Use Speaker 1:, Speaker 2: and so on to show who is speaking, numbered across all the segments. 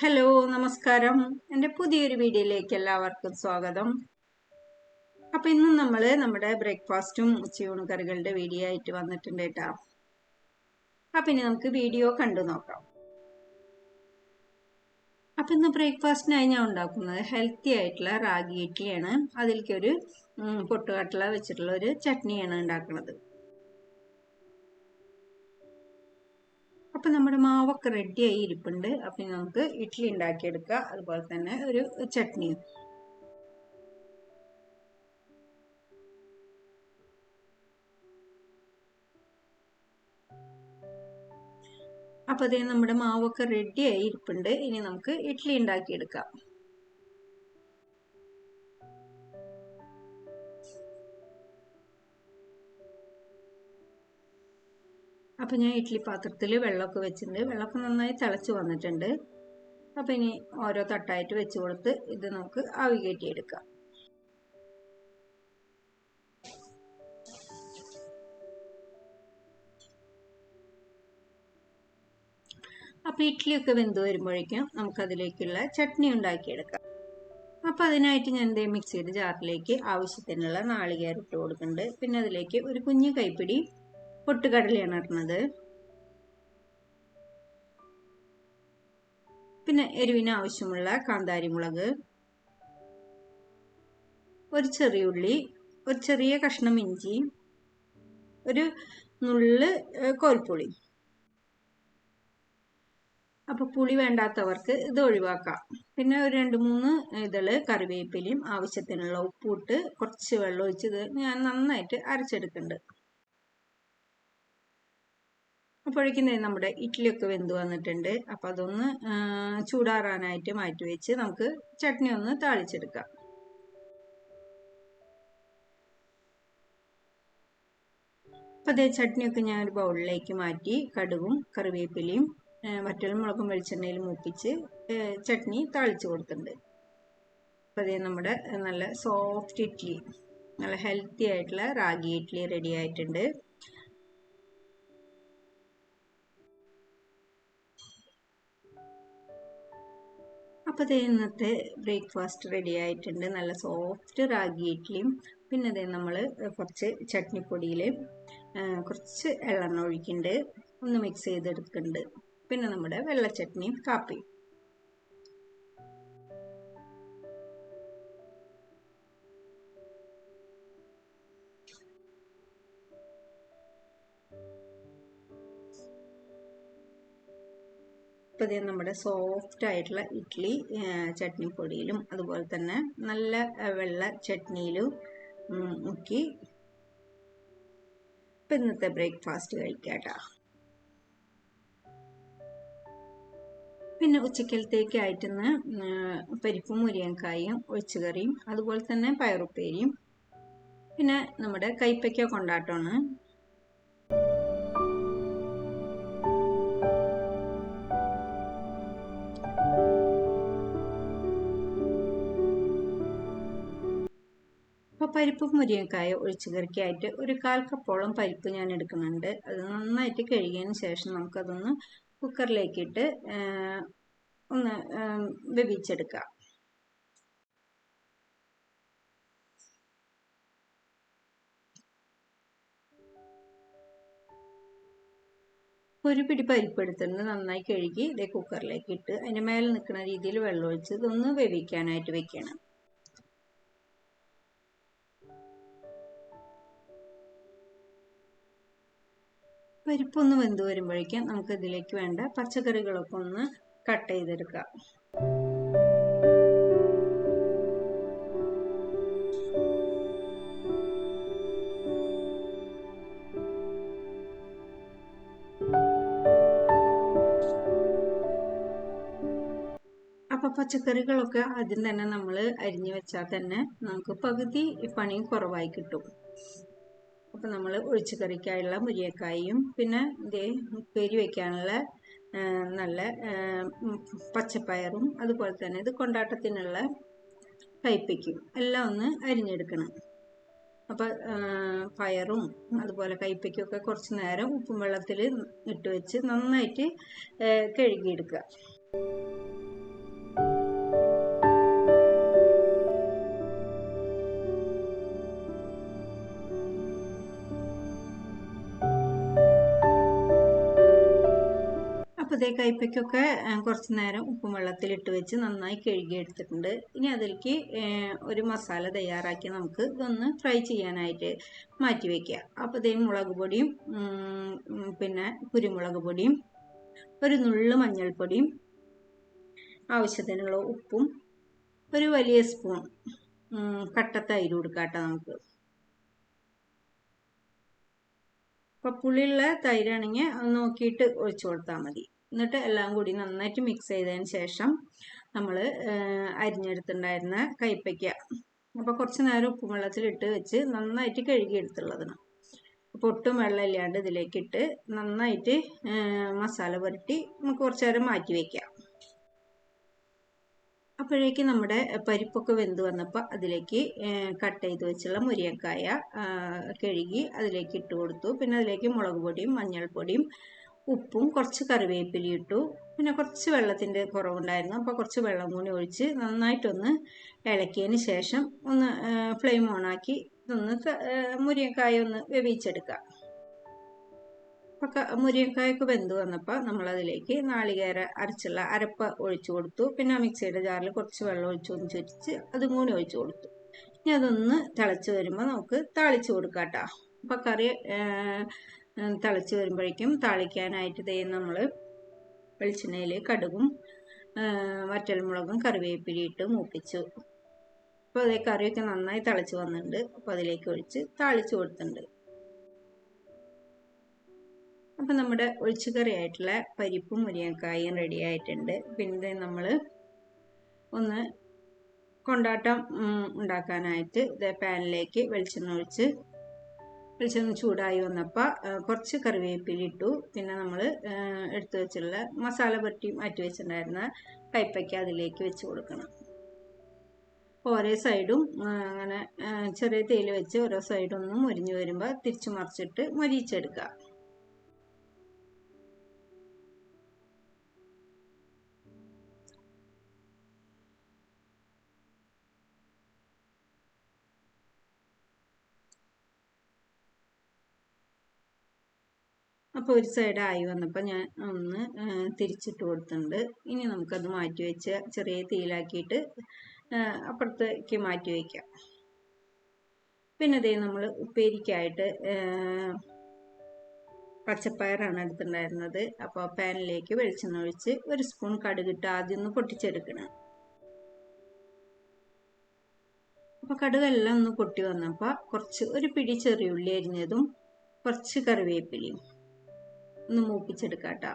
Speaker 1: Hello നമസ്കാരം. എൻ്റെ പുതിയൊരു വീഡിയോയിലേക്ക് എല്ലാവർക്കും സ്വാഗതം. അപ്പം ഇന്നും നമ്മൾ നമ്മുടെ ബ്രേക്ക്ഫാസ്റ്റും ഉച്ചയൂണ് കറികളുടെ വീഡിയോ ആയിട്ട് വന്നിട്ടുണ്ട് കേട്ടോ. അപ്പം ഇനി നമുക്ക് വീഡിയോ കണ്ടു നോക്കാം. അപ്പം ഇന്ന് ബ്രേക്ക്ഫാസ്റ്റിനായി ഞാൻ ഉണ്ടാക്കുന്നത് ഹെൽത്തി ആയിട്ടുള്ള റാഗി ഇഡ്ഡലിയാണ്. അതിലേക്കൊരു പൊട്ടുകടല വെച്ചിട്ടുള്ള ഒരു ചട്നിയാണ് ഉണ്ടാക്കുന്നത്. അപ്പം നമ്മുടെ മാവൊക്കെ റെഡിയായി ഇരിപ്പുണ്ട്. അപ്പം നമുക്ക് ഇഡ്ഡലി ഉണ്ടാക്കിയെടുക്കുക, അതുപോലെ തന്നെ ഒരു ചട്നിയും. അപ്പോൾ അതേ നമ്മുടെ മാവൊക്കെ റെഡിയായി ഇരിപ്പുണ്ട്. ഇനി നമുക്ക് ഇഡ്ഡലി ഉണ്ടാക്കിയെടുക്കാം. അപ്പം ഞാൻ ഇഡ്ഡലി പാത്രത്തിൽ വെള്ളമൊക്കെ വെച്ചിട്ടുണ്ട്. വെള്ളമൊക്കെ നന്നായി തിളച്ച് വന്നിട്ടുണ്ട്. അപ്പം ഇനി ഓരോ തട്ടായിട്ട് വെച്ച് കൊടുത്ത് ഇത് നമുക്ക് ആവി കയറ്റിയെടുക്കാം. അപ്പം ഇഡ്ഡലിയൊക്കെ വെന്ത് വരുമ്പോഴേക്കും നമുക്കതിലേക്കുള്ള ചട്നി ഉണ്ടാക്കിയെടുക്കാം. അപ്പം അതിനായിട്ട് ഞാൻ മിക്സിയുടെ ജാറിലേക്ക് ആവശ്യത്തിനുള്ള നാളികേരം ഇട്ട് കൊടുക്കുന്നുണ്ട്. പിന്നെ അതിലേക്ക് ഒരു കുഞ്ഞു കൈപ്പിടി പൊട്ടുകടലയാണ് ഇടുന്നത്. പിന്നെ എരിവിന് ആവശ്യമുള്ള കാന്താരി മുളക്, ഒരു ചെറിയ ഉള്ളി, ഒരു ചെറിയ കഷ്ണം ഇഞ്ചി, ഒരു നുള്ള് കോൽപ്പുളി. അപ്പോൾ പുളി വേണ്ടാത്തവർക്ക് ഇത് ഒഴിവാക്കാം. പിന്നെ ഒരു 2-3 ഇതള് കറിവേപ്പിലയും ആവശ്യത്തിനുള്ള ഉപ്പിട്ട് കുറച്ച് വെള്ളം ഒഴിച്ച് ഞാൻ നന്നായിട്ട് അരച്ചെടുക്കുന്നുണ്ട്. അപ്പോഴേക്കും നമ്മുടെ ഇഡ്ഡലിയൊക്കെ വെന്ത് വന്നിട്ടുണ്ട്. അപ്പോൾ അതൊന്ന് ചൂടാറാനായിട്ട് മാറ്റി വെച്ച് നമുക്ക് ചട്നി ഒന്ന് താളിച്ചെടുക്കാം. അപ്പോൾ അതേ ചട്നിയൊക്കെ ഞാൻ ഒരു ബൗളിലേക്ക് മാറ്റി കടുകും കറിവേപ്പിലയും വറ്റൽമുളകും വെളിച്ചെണ്ണയിൽ മൂപ്പിച്ച് ചട്നി താളിച്ച് കൊടുത്തിട്ടുണ്ട്. അപ്പോൾ അതേ നമ്മുടെ നല്ല സോഫ്റ്റ് ഇഡ്ഡലി, നല്ല ഹെൽത്തി ആയിട്ടുള്ള റാഗി ഇഡ്ഡലി റെഡി ആയിട്ടുണ്ട്. അപ്പോൾ അതേ ഇന്നത്തെ ബ്രേക്ക്ഫാസ്റ്റ് റെഡി ആയിട്ടുണ്ട്. നല്ല സോഫ്റ്റ് റാഗി ഇഡ്ഡലിയും പിന്നെ അതേ നമ്മൾ കുറച്ച് ചട്നിപ്പൊടിയിൽ കുറച്ച് എള്ളെണ്ണ ഒഴിക്കുന്നുണ്ട്, ഒന്ന് മിക്സ് ചെയ്തെടുക്കുന്നുണ്ട്. പിന്നെ നമ്മുടെ വെള്ള ചട്നിയും കാപ്പിയും. അപ്പോൾ ഇത് നമ്മുടെ സോഫ്റ്റ് ആയിട്ടുള്ള ഇഡ്ഡലി ചട്നിപ്പൊടിയിലും അതുപോലെ തന്നെ നല്ല വെള്ള ചട്നിയിലും മുക്കി ഇപ്പം ഇന്നത്തെ ബ്രേക്ക്ഫാസ്റ്റ് കഴിക്കാട്ടോ. പിന്നെ ഉച്ചക്കലത്തേക്കായിട്ടിന്ന് പരിപ്പും മുരിങ്ങക്കായും ഒഴിച്ചുകറിയും അതുപോലെ തന്നെ പയറുപ്പേരിയും പിന്നെ നമ്മുടെ കൈപ്പയ്ക്ക കൊണ്ടാട്ടമാണ്. അപ്പോൾ പരിപ്പും മുരിങ്ങക്കായ ഒഴിച്ചുകറിക്കായിട്ട് ഒരു 1/4 കപ്പോളം പരിപ്പ് ഞാൻ എടുക്കുന്നുണ്ട്. അത് നന്നായിട്ട് കഴുകിയതിന് ശേഷം നമുക്കതൊന്ന് കുക്കറിലേക്കിട്ട് ഒന്ന് വേവിച്ചെടുക്കാം. ഒരു പിടി പരിപ്പ് എടുത്തിട്ട് നന്നായി കഴുകി ഇതേ കുക്കറിലേക്ക് ഇട്ട് അതിൻ്റെ മേലെ നിൽക്കുന്ന രീതിയിൽ വെള്ളം ഒഴിച്ച് ഇതൊന്ന് വേവിക്കാനായിട്ട് വെക്കണം. പരിപ്പൊന്ന് വെന്ത് വരുമ്പോഴേക്കും നമുക്ക് ഇതിലേക്ക് വേണ്ട പച്ചക്കറികളൊക്കെ ഒന്ന് കട്ട് ചെയ്തെടുക്കാം. അപ്പോൾ പച്ചക്കറികളൊക്കെ ആദ്യം തന്നെ നമ്മൾ അരിഞ്ഞു വെച്ചാൽ തന്നെ നമുക്ക് പകുതി പണി കുറവായി കിട്ടും. അപ്പം നമ്മൾ ഒഴിച്ചുകറിക്കായുള്ള മുരിങ്ങക്കായും പിന്നെ ഇതേ ഉപ്പേരി വയ്ക്കാനുള്ള നല്ല പച്ചപ്പയറും അതുപോലെ തന്നെ ഇത് കൊണ്ടാട്ടത്തിനുള്ള കൈപ്പയ്ക്കും എല്ലാം ഒന്ന് അരിഞ്ഞെടുക്കണം. അപ്പോൾ പയറും അതുപോലെ കൈപ്പയ്ക്കൊക്കെ കുറച്ച് നേരം ഉപ്പും വെള്ളത്തിൽ ഇട്ട് വെച്ച് നന്നായിട്ട് കഴുകിയെടുക്കുക. അപ്പോൾ ഇതേ കയ്പ്പയ്ക്കൊക്കെ കുറച്ച് നേരം ഉപ്പും വെള്ളത്തിലിട്ട് വെച്ച് നന്നായി കഴുകിയെടുത്തിട്ടുണ്ട്. ഇനി അതിലേക്ക് ഒരു മസാല തയ്യാറാക്കി നമുക്ക് ഇതൊന്ന് ഫ്രൈ ചെയ്യാനായിട്ട് മാറ്റി വയ്ക്കുക. അപ്പോൾ ഇതേ മുളക് പൊടിയും പിന്നെ കുരുമുളക് പൊടിയും ഒരു നുള്ളു മഞ്ഞൾപ്പൊടിയും ആവശ്യത്തിനുള്ള ഉപ്പും ഒരു വലിയ സ്പൂൺ കട്ട തൈര് കൊടുക്കാട്ടോ നമുക്ക്. അപ്പോൾ പുളിയുള്ള തൈരാണെങ്കിൽ അത് നോക്കിയിട്ട് ഒഴിച്ചു കൊടുത്താൽ മതി. എന്നിട്ട് എല്ലാം കൂടി നന്നായിട്ട് മിക്സ് ചെയ്തതിന് ശേഷം നമ്മൾ അരിഞ്ഞെടുത്തിട്ടുണ്ടായിരുന്ന കയ്പ്പയ്ക്ക അപ്പോൾ കുറച്ച് നേരം ഉപ്പും വെള്ളത്തിലിട്ട് വെച്ച് നന്നായിട്ട് കഴുകിയെടുത്തുള്ളതാണ്. അപ്പോൾ ഒട്ടും വെള്ളമില്ലാണ്ട് ഇതിലേക്കിട്ട് നന്നായിട്ട് മസാല പുരട്ടി നമുക്ക് കുറച്ച് നേരം മാറ്റി വയ്ക്കാം. അപ്പോഴേക്ക് നമ്മുടെ പരിപ്പൊക്കെ വെന്ത് വന്നപ്പോൾ അതിലേക്ക് കട്ട് ചെയ്ത് വെച്ചുള്ള മുരിങ്ങക്കായ കഴുകി അതിലേക്ക് ഇട്ട് കൊടുത്തു. പിന്നെ അതിലേക്ക് മുളക് പൊടിയും മഞ്ഞൾപ്പൊടിയും ഉപ്പും കുറച്ച് കറിവേപ്പിലയും ഇട്ടു. പിന്നെ കുറച്ച് വെള്ളത്തിൻ്റെ കുറവുണ്ടായിരുന്നു, അപ്പോൾ കുറച്ച് വെള്ളം കൂടി ഒഴിച്ച് നന്നായിട്ടൊന്ന് ഇളക്കിയതിന് ശേഷം ഒന്ന് ഫ്ലെയിം ഓണാക്കി ഇതൊന്ന് മുരിങ്ങക്കായ ഒന്ന് വേവിച്ചെടുക്കുക. അപ്പോൾ മുരിങ്ങക്കായൊക്കെ വെന്ത് വന്നപ്പോൾ നമ്മളതിലേക്ക് നാളികേര അരച്ചുള്ള അരപ്പ് ഒഴിച്ചു കൊടുത്തു. പിന്നെ മിക്സിയുടെ ജാറിൽ കുറച്ച് വെള്ളം ഒഴിച്ചൊന്ന് ചൊരിച്ച് അതും കൂടി ഒഴിച്ചു കൊടുത്തു. ഇനി അതൊന്ന് തിളച്ച് വരുമ്പോൾ നമുക്ക് താളിച്ച് കൊടുക്കാം കേട്ടോ. അപ്പോൾ കറി തിളച്ച് വരുമ്പോഴേക്കും താളിക്കാനായിട്ട് നമ്മൾ വെളിച്ചെണ്ണയിൽ കടുകും വറ്റൽമുളകും കറിവേപ്പിലയും ഇട്ട് മൂപ്പിച്ചു. അപ്പോൾ അതേ കറിയൊക്കെ നന്നായി തിളച്ച് വന്നിട്ടുണ്ട്. അപ്പോൾ അതിലേക്ക് ഒഴിച്ച് താളിച്ച് കൊടുത്തിട്ടുണ്ട്. അപ്പം നമ്മുടെ ഒഴിച്ചുകറി ആയിട്ടുള്ള പരിപ്പും മുരിങ്ങക്കായും റെഡി ആയിട്ടുണ്ട്. പിന്നെ നമ്മൾ ഒന്ന് കൊണ്ടാട്ടം ഉണ്ടാക്കാനായിട്ട് ഇതേ പാനിലേക്ക് വെളിച്ചെണ്ണ ഒഴിച്ച് വെളിച്ചെണ്ണ ചൂടായി വന്നപ്പോൾ കുറച്ച് കറിവേപ്പില ഇട്ടു. പിന്നെ നമ്മൾ എടുത്തു വെച്ചുള്ള മസാല പുരട്ടി മാറ്റി വെച്ചിട്ടുണ്ടായിരുന്ന കയ്പ്പയ്ക്ക അതിലേക്ക് വെച്ച് കൊടുക്കണം. ഓരോ സൈഡും അങ്ങനെ ചെറിയ തേയില വെച്ച് ഓരോ സൈഡൊന്നും മൊരിഞ്ഞ് വരുമ്പോൾ തിരിച്ചു മറിച്ചിട്ട് മൊരിച്ചെടുക്കുക. അപ്പോൾ ഒരു സൈഡ് ആയി വന്നപ്പോൾ ഞാൻ ഒന്ന് തിരിച്ചിട്ട് കൊടുത്തിട്ടുണ്ട്. ഇനി നമുക്കത് മാറ്റി വെച്ച് ചെറിയ തീയിലാക്കിയിട്ട് അപ്പുറത്തേക്ക് മാറ്റി വയ്ക്കാം. പിന്നെ അതേ നമ്മൾ ഉപ്പേരിക്കായിട്ട് പച്ചപ്പയറാണ് എടുത്തിട്ടുണ്ടായിരുന്നത്. അപ്പോൾ പാനിലേക്ക് വെളിച്ചെണ്ണ ഒഴിച്ച് ഒരു സ്പൂൺ കടുകിട്ട് ആദ്യം ഒന്ന് പൊട്ടിച്ചെടുക്കണം. അപ്പോൾ കടുകെല്ലാം ഒന്ന് പൊട്ടി വന്നപ്പോൾ കുറച്ച് ഒരു പിടി ചെറിയുള്ളി അരിഞ്ഞതും കുറച്ച് കറിവേപ്പിലയും ഒന്ന് മൂപ്പിച്ചെടുക്കാം കേട്ടോ.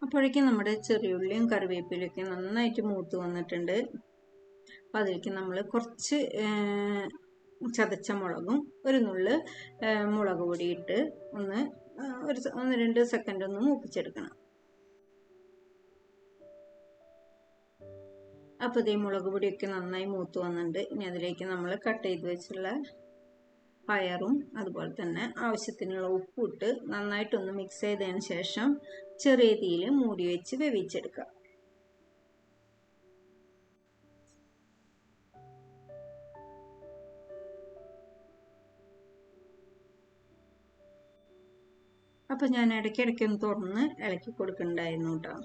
Speaker 1: അപ്പോഴേക്കും നമ്മുടെ ചെറിയുള്ളിയും കറിവേപ്പിലൊക്കെ നന്നായിട്ട് മൂത്ത് വന്നിട്ടുണ്ട്. അപ്പോൾ അതിലേക്ക് നമ്മൾ കുറച്ച് ചതച്ച മുളകും ഒരു നുള്ള് മുളക് പൊടി ഇട്ട് ഒന്ന് 1-2 സെക്കൻഡ് ഒന്ന് മൂപ്പിച്ചെടുക്കണം. അപ്പോൾ ഇതേ മുളക് പൊടിയൊക്കെ നന്നായി മൂത്ത് വന്നിട്ടുണ്ട്. ഇനി അതിലേക്ക് നമ്മൾ കട്ട് ചെയ്ത് വെച്ചുള്ള പയറും അതുപോലെ തന്നെ ആവശ്യത്തിനുള്ള ഉപ്പും ഇട്ട് നന്നായിട്ടൊന്ന് മിക്സ് ചെയ്തതിന് ശേഷം ചെറിയ തീയിൽ മൂടി വെച്ച് വേവിച്ചെടുക്കുക. അപ്പോൾ ഞാൻ ഇടയ്ക്കിടയ്ക്കൊന്ന് തുറന്ന് ഇളക്കി കൊടുക്കുന്നുണ്ടായിരുന്നു കേട്ടോ.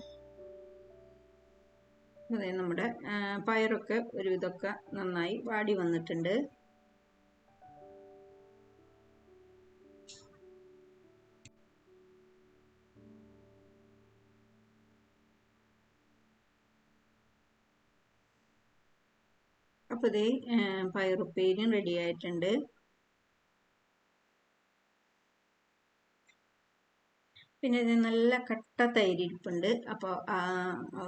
Speaker 1: അതെ, നമ്മുടെ പയറൊക്കെ ഒരുവിധമൊക്കെ നന്നായി വാടി വന്നിട്ടുണ്ട്. അപ്പോൾ ഇതേ പയറുപ്പേരിയും റെഡി ആയിട്ടുണ്ട്. പിന്നെ ഇത് നല്ല കട്ട തൈരിരിപ്പുണ്ട്. അപ്പോൾ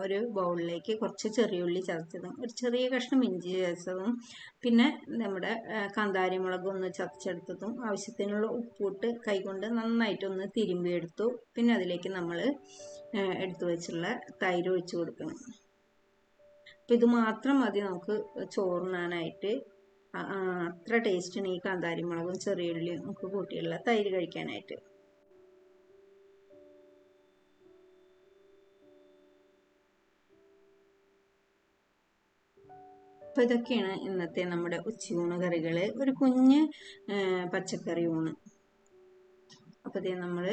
Speaker 1: ഒരു ബൗളിലേക്ക് കുറച്ച് ചെറിയുള്ളി ചതച്ചതും ഒരു ചെറിയ കഷ്ണം ഇഞ്ചി ചതച്ചതും പിന്നെ നമ്മുടെ കാന്താരി മുളക് ഒന്ന് ചതച്ചെടുത്തതും ആവശ്യത്തിനുള്ള ഉപ്പിട്ട് കൈകൊണ്ട് നന്നായിട്ടൊന്ന് തിരുമ്പിയെടുത്തു. പിന്നെ അതിലേക്ക് നമ്മൾ എടുത്തു വെച്ചുള്ള തൈര് ഒഴിച്ച് കൊടുക്കണം. അപ്പം ഇത് മാത്രം മതി നമുക്ക് ചോറുണ്ണാനായിട്ട്. അത്ര ടേസ്റ്റാണ് ഈ കാന്താരി മുളകും ചെറിയുള്ളിയും നമുക്ക് കൂട്ടിയുള്ള തൈര് കഴിക്കാനായിട്ട്. അപ്പോൾ ഇതൊക്കെയാണ് ഇന്നത്തെ നമ്മുടെ ഉച്ചയൂണ് കറികൾ. ഒരു കുഞ്ഞ് പച്ചക്കറി ഊണ്. അപ്പോൾ ഇത് നമ്മൾ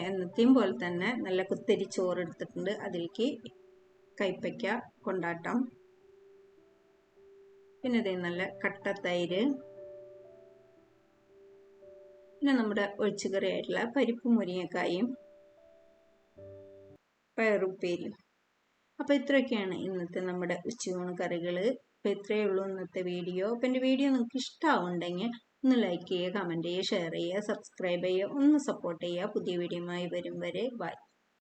Speaker 1: എന്നത്തെയും പോലെ തന്നെ നല്ല കുത്തരി ചോറ് എടുത്തിട്ടുണ്ട്. അതിലേക്ക് കൈപ്പയ്ക്ക കൊണ്ടാട്ടം, പിന്നെ ഇത് നല്ല കട്ട തൈര്, പിന്നെ നമ്മുടെ ഒഴിച്ചുകറി ആയിട്ടുള്ള പരിപ്പ് മുരിങ്ങക്കായും പയറുപ്പേരിയും. അപ്പോൾ ഇത്രയൊക്കെയാണ് ഇന്നത്തെ നമ്മുടെ ഉച്ചയൂണ് കറികൾ. അപ്പോൾ ഇത്രയേ ഉള്ളൂ ഇന്നത്തെ വീഡിയോ. അപ്പോൾ എൻ്റെ വീഡിയോ നിങ്ങൾക്ക് ഇഷ്ടമാവുന്നുണ്ടെങ്കിൽ ഒന്ന് ലൈക്ക് ചെയ്യുക, കമൻറ്റ് ചെയ്യുക, ഷെയർ ചെയ്യുക, സബ്സ്ക്രൈബ് ചെയ്യുക, ഒന്ന് സപ്പോർട്ട് ചെയ്യുക. പുതിയ വീഡിയോയുമായി വരും വരെ ബൈ.